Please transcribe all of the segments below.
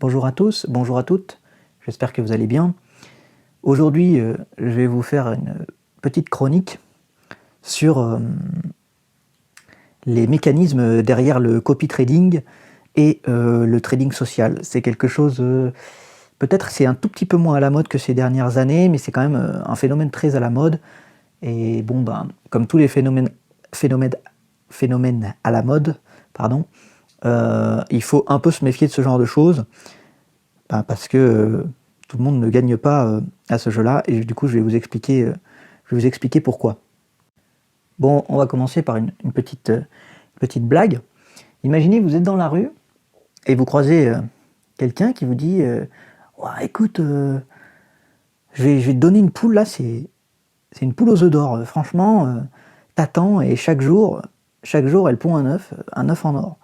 Bonjour à tous, bonjour à toutes, j'espère que vous allez bien. Aujourd'hui, je vais vous faire une petite chronique sur les mécanismes derrière le copy trading et le trading social. C'est quelque chose, peut-être c'est un tout petit peu moins à la mode que ces dernières années, mais c'est quand même un phénomène très à la mode. Et bon, comme tous les phénomènes à la mode, pardon, il faut un peu se méfier de ce genre de choses, parce que tout le monde ne gagne pas à ce jeu-là, et du coup je vais vous expliquer pourquoi. Bon, on va commencer par une petite blague. Imaginez, vous êtes dans la rue, et vous croisez quelqu'un qui vous dit ouais, écoute, je vais te donner une poule, là, c'est une poule aux œufs d'or, franchement, t'attends, et chaque jour, elle pond un œuf en or.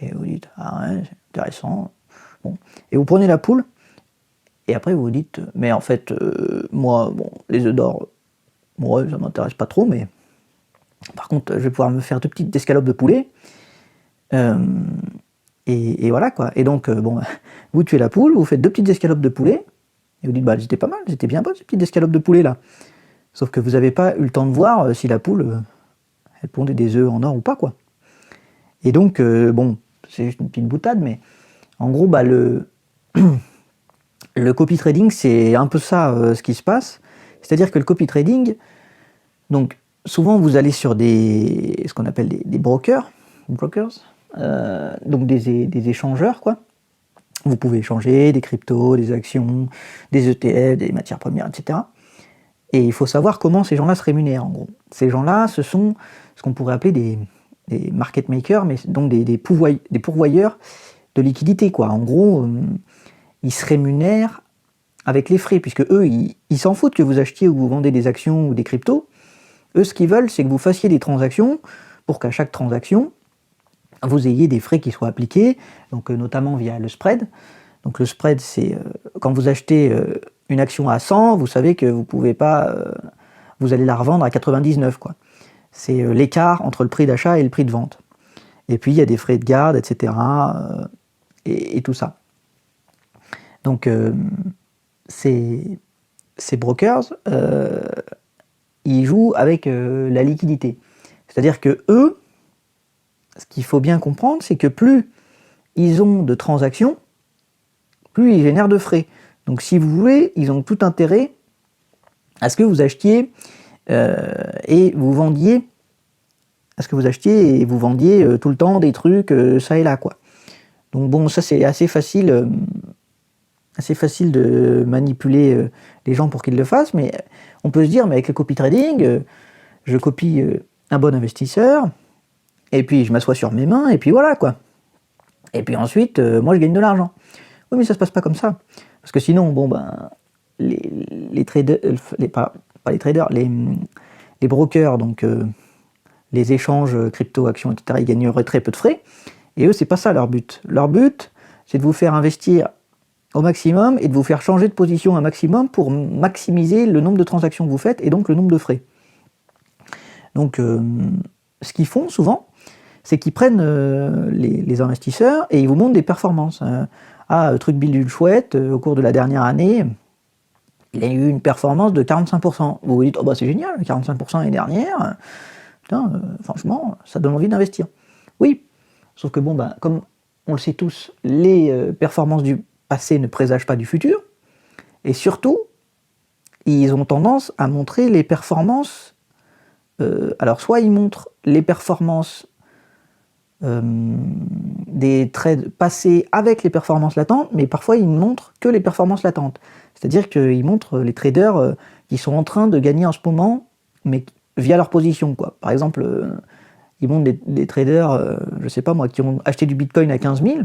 Et vous dites, ah ouais, c'est intéressant. Bon. Et vous prenez la poule, et après vous vous dites, mais en fait, moi, bon, les œufs d'or, moi, ça m'intéresse pas trop, mais par contre, je vais pouvoir me faire 2 petites escalopes de poulet. Et voilà, quoi. Et donc, bon, vous tuez la poule, vous faites 2 petites escalopes de poulet, et vous dites, bah, c'était pas mal, c'était bien bonne, ces petites escalopes de poulet, là. Sauf que vous n'avez pas eu le temps de voir si la poule, elle pondait des œufs en or ou pas, quoi. Et donc, bon, c'est juste une petite boutade, mais en gros, le copy trading, c'est un peu ça, ce qui se passe. C'est-à-dire que le copy trading, donc souvent vous allez sur ce qu'on appelle des brokers, donc des échangeurs, quoi. Vous pouvez échanger des cryptos, des actions, des ETF, des matières premières, etc. Et il faut savoir comment ces gens-là se rémunèrent, en gros. Ces gens-là, ce sont ce qu'on pourrait appeler des market makers, mais donc des pourvoyeurs de liquidités, quoi. En gros, ils se rémunèrent avec les frais, puisque eux, ils s'en foutent que vous achetiez ou vous vendez des actions ou des cryptos. Eux, ce qu'ils veulent, c'est que vous fassiez des transactions pour qu'à chaque transaction, vous ayez des frais qui soient appliqués, donc notamment via le spread. Donc le spread, c'est quand vous achetez une action à 100, vous savez que vous pouvez pas, vous allez la revendre à 99, quoi. C'est l'écart entre le prix d'achat et le prix de vente. Et puis il y a des frais de garde, etc. Et tout ça. Donc ces brokers, ils jouent avec la liquidité. C'est-à-dire que eux, ce qu'il faut bien comprendre, c'est que plus ils ont de transactions, plus ils génèrent de frais. Donc si vous voulez, ils ont tout intérêt à ce que vous achetiez et vous vendiez, tout le temps des trucs ça et là, quoi. Donc bon, ça c'est assez facile de manipuler les gens pour qu'ils le fassent, mais on peut se dire, mais avec le copy trading, je copie un bon investisseur, et puis je m'assois sur mes mains, et puis voilà, quoi. Et puis ensuite, moi je gagne de l'argent. Oui, mais ça se passe pas comme ça. Parce que sinon, bon, les traders, les brokers, donc les échanges crypto, actions, etc., ils gagneraient très peu de frais. Et eux, c'est pas ça leur but. Leur but, c'est de vous faire investir au maximum et de vous faire changer de position un maximum pour maximiser le nombre de transactions que vous faites et donc le nombre de frais. Donc, ce qu'ils font souvent, c'est qu'ils prennent les investisseurs et ils vous montrent des performances. Truc Bill d'une chouette, au cours de la dernière année, il a eu une performance de 45%. Vous vous dites, oh bah c'est génial, 45% l'année dernière, putain, franchement, ça donne envie d'investir. Oui, sauf que bon, comme on le sait tous, les performances du passé ne présagent pas du futur, et surtout, ils ont tendance à montrer les performances. Alors, soit ils montrent les performances des trades passés avec les performances latentes, mais parfois ils ne montrent que les performances latentes. C'est-à-dire qu'ils montrent les traders qui sont en train de gagner en ce moment, mais via leur position, quoi. Par exemple, ils montrent des traders, je sais pas moi, qui ont acheté du Bitcoin à 15 000,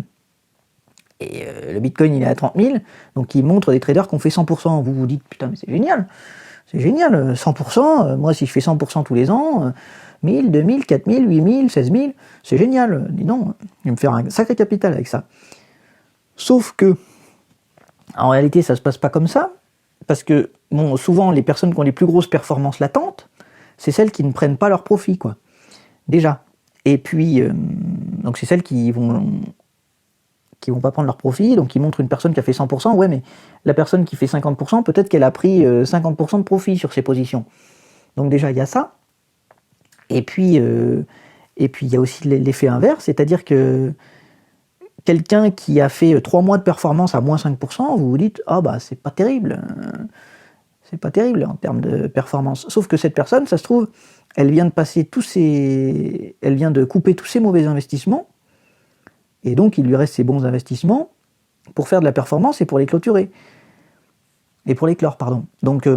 et le Bitcoin il est à 30 000, donc ils montrent des traders qui ont fait 100%. Vous vous dites, putain, mais c'est génial, 100%, moi si je fais 100% tous les ans, 1000, 2000, 4000, 8000, 16000, c'est génial, dis donc, je vais me faire un sacré capital avec ça. Sauf que, en réalité, ça se passe pas comme ça, parce que, bon, souvent, les personnes qui ont les plus grosses performances latentes, c'est celles qui ne prennent pas leur profit, quoi. Déjà. Et puis, donc c'est celles qui vont qui vont pas prendre leur profit, donc ils montrent une personne qui a fait 100%, ouais, mais la personne qui fait 50%, peut-être qu'elle a pris 50% de profit sur ses positions. Donc déjà, il y a ça. Et puis, il y a aussi l'effet inverse, c'est-à-dire que quelqu'un qui a fait 3 mois de performance à moins 5%, vous vous dites, ah bah c'est pas terrible en termes de performance. Sauf que cette personne, ça se trouve, elle vient de couper tous ses mauvais investissements, et donc il lui reste ses bons investissements pour faire de la performance et pour les clôturer. Et pour les clore, pardon. Donc,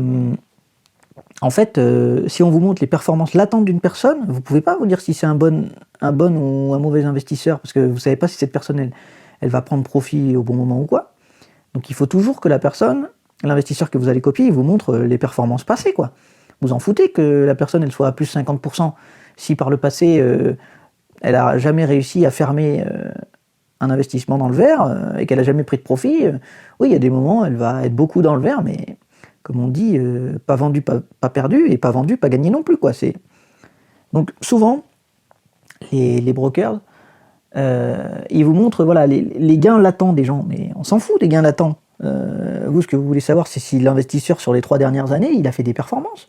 en fait, si on vous montre les performances latentes d'une personne, vous ne pouvez pas vous dire si c'est un bon ou un mauvais investisseur, parce que vous ne savez pas si cette personne, elle va prendre profit au bon moment ou quoi. Donc il faut toujours que la personne, l'investisseur que vous allez copier, il vous montre les performances passées, quoi. Vous en foutez que la personne, elle soit à plus 50%. Si par le passé, elle n'a jamais réussi à fermer un investissement dans le vert et qu'elle n'a jamais pris de profit, oui, il y a des moments, elle va être beaucoup dans le vert, mais comme on dit, pas vendu, pas perdu, et pas vendu, pas gagné non plus, quoi. Donc souvent, les brokers, ils vous montrent voilà, les gains latents des gens, mais on s'en fout des gains latents. Vous, ce que vous voulez savoir, c'est si l'investisseur, sur les 3 dernières années, il a fait des performances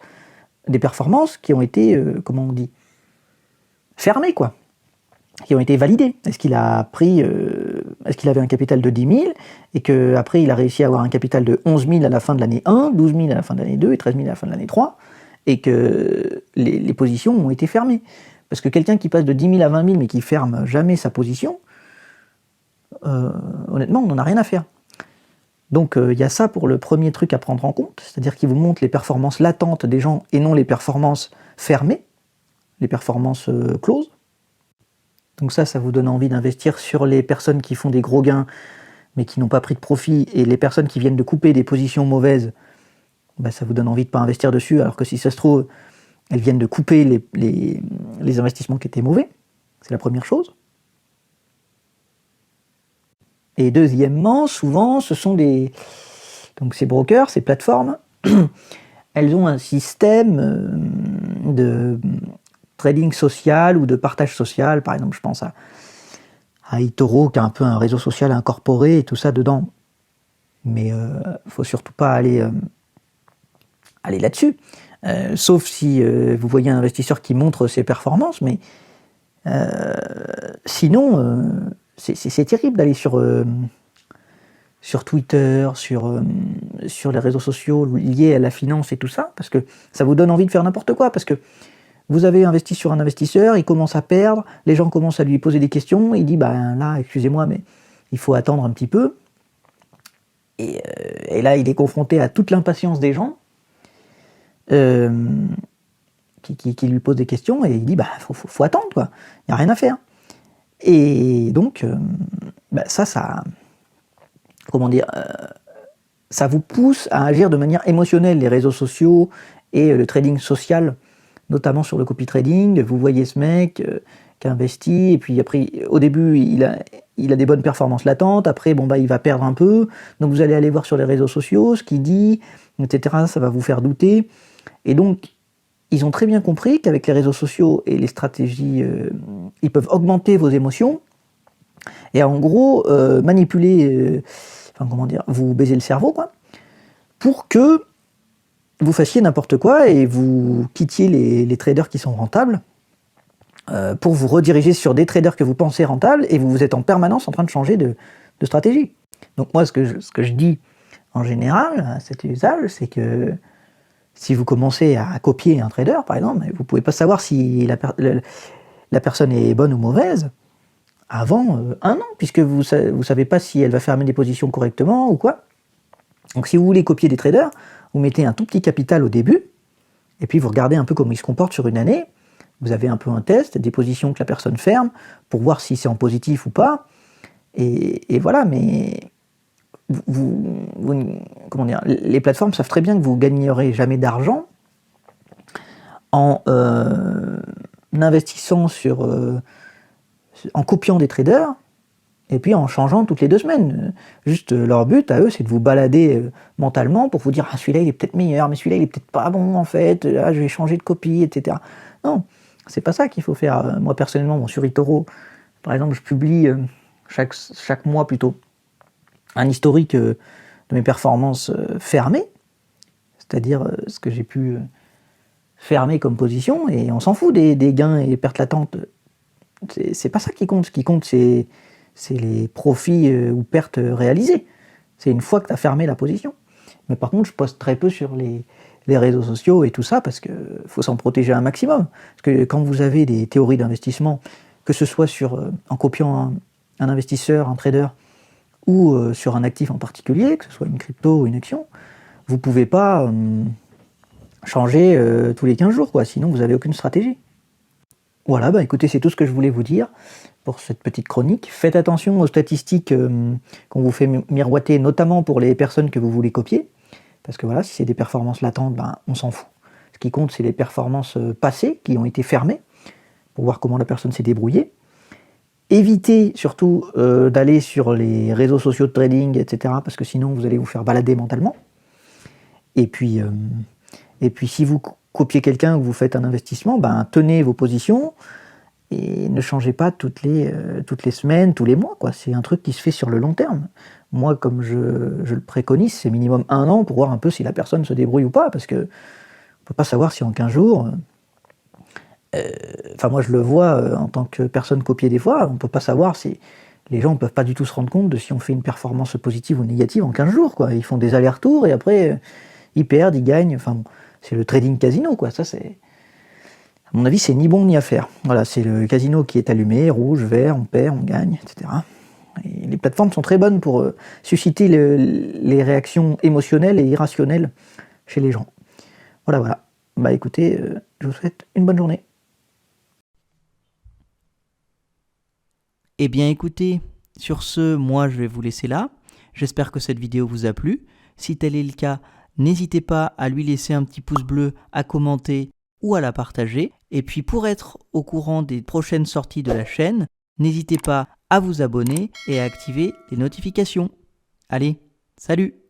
qui ont été, comment on dit, fermées, quoi, qui ont été validées. Est-ce qu'il avait un capital de 10 000 et qu'après il a réussi à avoir un capital de 11 000 à la fin de l'année 1, 12 000 à la fin de l'année 2 et 13 000 à la fin de l'année 3, et que les positions ont été fermées. Parce que quelqu'un qui passe de 10 000 à 20 000 mais qui ferme jamais sa position, honnêtement, on n'en a rien à faire. Donc il y a ça pour le premier truc à prendre en compte, c'est-à-dire qu'il vous montre les performances latentes des gens et non les performances fermées, les performances closes. Donc ça vous donne envie d'investir sur les personnes qui font des gros gains mais qui n'ont pas pris de profit, et les personnes qui viennent de couper des positions mauvaises, bah, ça vous donne envie de ne pas investir dessus, alors que si ça se trouve, elles viennent de couper les investissements qui étaient mauvais. C'est la première chose. Et deuxièmement, souvent, ce sont donc ces brokers, ces plateformes, elles ont un système de trading social ou de partage social. Par exemple, je pense à eToro, qui a un peu un réseau social incorporé et tout ça dedans. Mais faut surtout pas aller là-dessus. Sauf si vous voyez un investisseur qui montre ses performances, mais sinon, c'est terrible d'aller sur Twitter, sur les réseaux sociaux liés à la finance et tout ça, parce que ça vous donne envie de faire n'importe quoi, parce que vous avez investi sur un investisseur, il commence à perdre, les gens commencent à lui poser des questions, il dit, ben là, excusez-moi, mais il faut attendre un petit peu. Et là, il est confronté à toute l'impatience des gens qui lui posent des questions, et il dit, bah, faut attendre, quoi. Il n'y a rien à faire. Et donc, comment dire, ça vous pousse à agir de manière émotionnelle, les réseaux sociaux et le trading social, notamment sur le copy trading. Vous voyez ce mec qui investit, et puis après, au début, il a des bonnes performances latentes, après, il va perdre un peu, donc vous allez aller voir sur les réseaux sociaux ce qu'il dit, etc., ça va vous faire douter. Et donc, ils ont très bien compris qu'avec les réseaux sociaux et les stratégies, ils peuvent augmenter vos émotions, et en gros, manipuler, vous baiser le cerveau, quoi, pour que vous fassiez n'importe quoi et vous quittiez les traders qui sont rentables, pour vous rediriger sur des traders que vous pensez rentables, et vous êtes en permanence en train de changer de stratégie. Donc moi, ce que je dis en général à cet usage, c'est que si vous commencez à copier un trader, par exemple, vous ne pouvez pas savoir si la personne est bonne ou mauvaise avant 1 an, puisque vous ne savez pas si elle va fermer des positions correctement ou quoi. Donc si vous voulez copier des traders, vous mettez un tout petit capital au début, et puis vous regardez un peu comment ils se comportent sur une année. Vous avez un peu un test, des positions que la personne ferme, pour voir si c'est en positif ou pas. Et voilà, mais les plateformes savent très bien que vous ne gagnerez jamais d'argent en investissant en copiant des traders, et puis en changeant toutes les 2 semaines. Juste leur but à eux, c'est de vous balader mentalement pour vous dire, ah, celui-là il est peut-être meilleur, mais celui-là il est peut-être pas bon en fait, je vais changer de copie, etc. Non, c'est pas ça qu'il faut faire. Moi personnellement, sur eToro, par exemple, je chaque mois plutôt, un historique de mes performances fermées, c'est-à-dire ce que j'ai pu fermer comme position, et on s'en fout des gains et des pertes latentes. C'est pas ça qui compte. Ce qui compte, c'est les profits ou pertes réalisées. C'est une fois que tu as fermé la position. Mais par contre, je poste très peu sur les réseaux sociaux et tout ça, parce qu'il faut s'en protéger un maximum. Parce que quand vous avez des théories d'investissement, que ce soit en copiant un investisseur, un trader, ou sur un actif en particulier, que ce soit une crypto ou une action, vous ne pouvez pas changer tous les 15 jours, quoi, sinon vous n'avez aucune stratégie. Voilà, écoutez, c'est tout ce que je voulais vous dire pour cette petite chronique. Faites attention aux statistiques qu'on vous fait miroiter, notamment pour les personnes que vous voulez copier, parce que voilà, si c'est des performances latentes, on s'en fout. Ce qui compte, c'est les performances passées qui ont été fermées, pour voir comment la personne s'est débrouillée. Évitez surtout d'aller sur les réseaux sociaux de trading, etc., parce que sinon vous allez vous faire balader mentalement. Et puis si vous copiez quelqu'un ou vous faites un investissement, tenez vos positions et ne changez pas toutes les semaines, tous les mois, quoi. C'est un truc qui se fait sur le long terme. Moi, comme je le préconise, c'est minimum 1 an pour voir un peu si la personne se débrouille ou pas, parce que on peut pas savoir si en 15 jours... moi je le vois en tant que personne copiée des fois, on peut pas savoir si... Les gens ne peuvent pas du tout se rendre compte de si on fait une performance positive ou négative en 15 jours, quoi. Ils font des allers-retours et après, ils perdent, ils gagnent. C'est le trading casino, quoi. Ça, c'est... À mon avis, c'est ni bon ni à faire. Voilà, c'est le casino qui est allumé, rouge, vert, on perd, on gagne, etc. Et les plateformes sont très bonnes pour susciter les réactions émotionnelles et irrationnelles chez les gens. Voilà. Écoutez, je vous souhaite une bonne journée. Eh bien écoutez, sur ce, moi je vais vous laisser là. J'espère que cette vidéo vous a plu. Si tel est le cas, n'hésitez pas à lui laisser un petit pouce bleu, à commenter ou à la partager. Et puis pour être au courant des prochaines sorties de la chaîne, n'hésitez pas à vous abonner et à activer les notifications. Allez, salut!